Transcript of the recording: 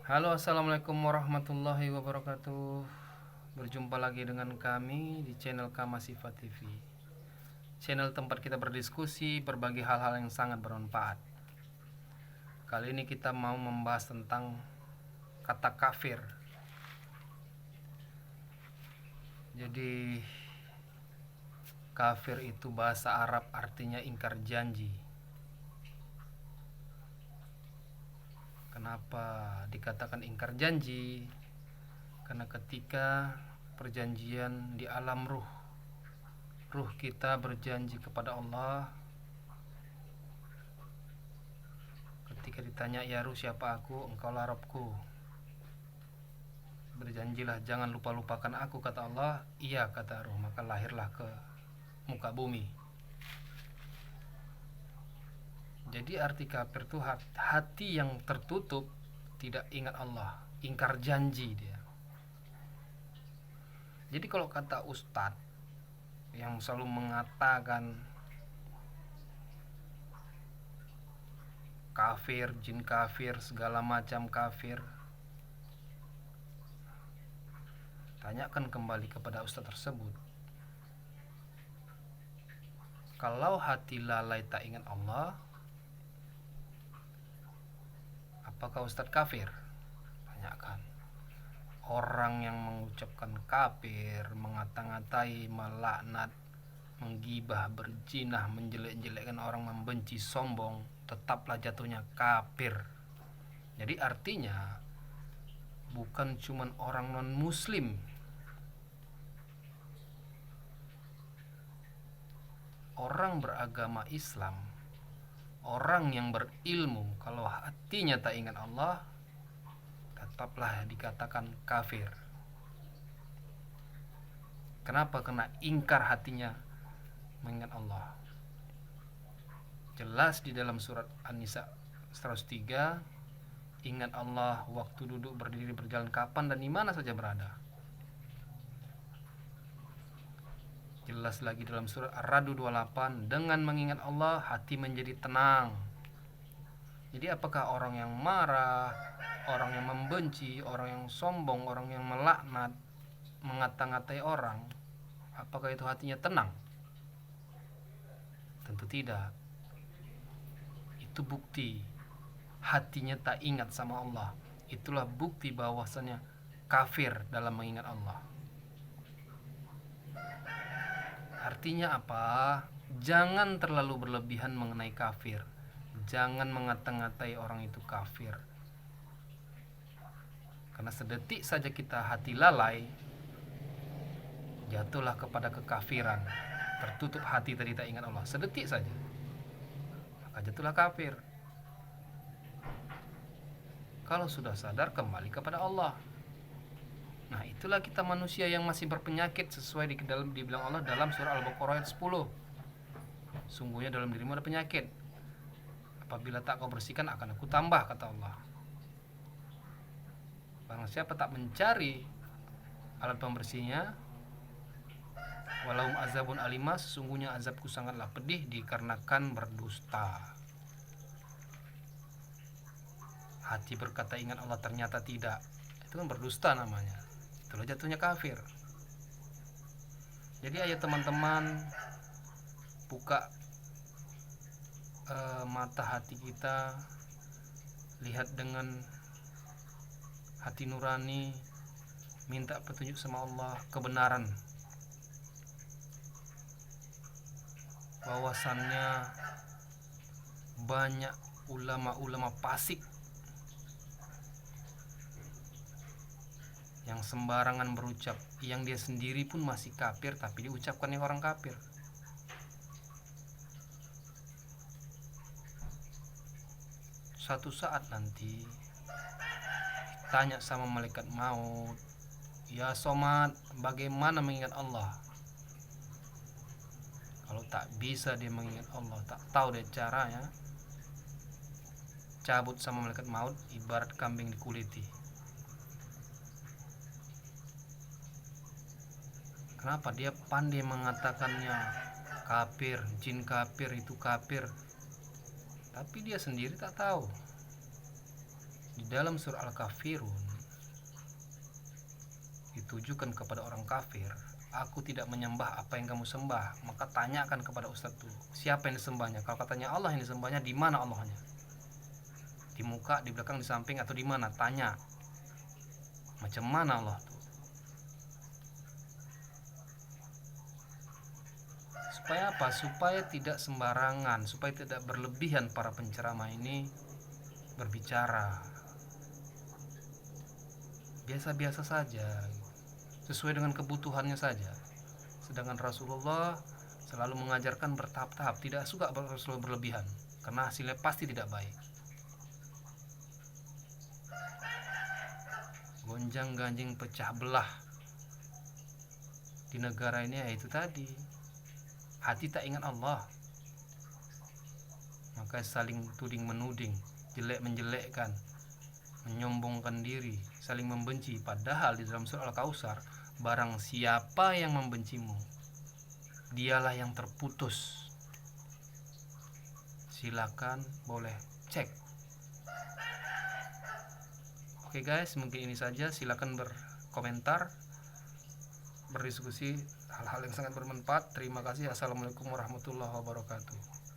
Halo, assalamualaikum warahmatullahi wabarakatuh. Berjumpa lagi dengan kami di channel Kamasifa TV, channel tempat kita berdiskusi berbagai hal-hal yang sangat bermanfaat. Kali ini kita mau membahas tentang kata kafir. Jadi kafir itu bahasa Arab, artinya ingkar janji. Kenapa dikatakan ingkar janji? Karena ketika perjanjian di alam ruh kita berjanji kepada Allah, ketika ditanya, ya ruh siapa aku, engkaulah Rabbku, berjanjilah jangan lupa-lupakan aku, kata Allah. Iya, kata ruh, maka lahirlah ke muka bumi. Jadi arti kafir itu hati yang tertutup, tidak ingat Allah, ingkar janji dia. Jadi kalau kata ustadz yang selalu mengatakan kafir, jin kafir, segala macam kafir, tanyakan kembali kepada ustadz tersebut, kalau hati lalai tak ingat Allah, apakah ustadz kafir? Tanyakan. Orang yang mengucapkan kafir, mengata-ngatai, melaknat, menggibah, berjinah, menjelek-jelekkan orang, membenci, sombong, tetaplah jatuhnya kafir. Jadi artinya bukan cuma orang non muslim, orang beragama Islam, orang yang berilmu, kalau hatinya tak ingat Allah, tetaplah dikatakan kafir. Kenapa? Karena ingkar hatinya mengingat Allah. Jelas di dalam surat An-Nisa 103, ingat Allah waktu duduk, berdiri, berjalan, kapan dan di mana saja berada. Jelas lagi dalam surat Ar-Ra'd 28, dengan mengingat Allah hati menjadi tenang. Jadi apakah orang yang marah, orang yang membenci, orang yang sombong, orang yang melaknat, mengata-ngatai orang, apakah itu hatinya tenang? Tentu tidak. Itu bukti hatinya tak ingat sama Allah. Itulah bukti bahwasanya kafir dalam mengingat Allah. Artinya apa? Jangan terlalu berlebihan mengenai kafir. Jangan mengata-ngatai orang itu kafir. Karena sedetik saja kita hati lalai, jatuhlah kepada kekafiran. Tertutup hati tadi tak ingat Allah, sedetik saja, maka jatuhlah kafir. Kalau sudah sadar, kembali kepada Allah. Nah, itulah kita manusia yang masih berpenyakit, sesuai dibilang Allah dalam surah Al-Baqarah ayat 10. Sungguhnya dalam dirimu ada penyakit, apabila tak kau bersihkan akan aku tambah, kata Allah. Barang siapa tak mencari alat pembersihnya, walahum azabun alimah, sesungguhnya azabku sangatlah pedih dikarenakan berdusta. Hati berkata ingat Allah, ternyata tidak, itu kan berdusta namanya. Itulah jatuhnya kafir. Jadi ayo teman-teman, buka mata hati kita, lihat dengan hati nurani, minta petunjuk sama Allah, kebenaran, bahwasannya banyak ulama-ulama fasik yang sembarangan berucap, yang dia sendiri pun masih kafir, tapi diucapkannya orang kafir. Suatu saat nanti tanya sama malaikat maut, ya Somad, bagaimana mengingat Allah? Kalau tak bisa dia mengingat Allah, tak tahu dia caranya, cabut sama malaikat maut ibarat kambing dikuliti. Kenapa? Dia pandai mengatakannya kafir, jin kafir, itu kafir, tapi dia sendiri tak tahu. Di dalam surah Al-Kafirun ditujukan kepada orang kafir, aku tidak menyembah apa yang kamu sembah, maka tanyakan kepada ustadz tuh, siapa yang disembahnya? Kalau katanya Allah yang disembahnya, di mana Allahnya? Di muka, di belakang, di samping, atau di mana? Tanya. Macam mana Allah tuh? Supaya apa? Supaya tidak sembarangan, supaya tidak berlebihan para penceramah ini berbicara. Biasa-biasa saja, sesuai dengan kebutuhannya saja. Sedangkan Rasulullah selalu mengajarkan bertahap-tahap, tidak suka selalu berlebihan, karena hasilnya pasti tidak baik. Gonjang-ganjing pecah belah di negara ini yaitu tadi, hati tak ingat Allah, maka saling tuding menuding, jelek menjelekkan, menyombongkan diri, saling membenci. Padahal di dalam surah Al-Kautsar, barang siapa yang membencimu, dialah yang terputus. Silakan boleh cek. Oke guys, mungkin ini saja. Silakan berkomentar, berdiskusi hal-hal yang sangat bermanfaat. Terima kasih. Assalamualaikum warahmatullahi wabarakatuh.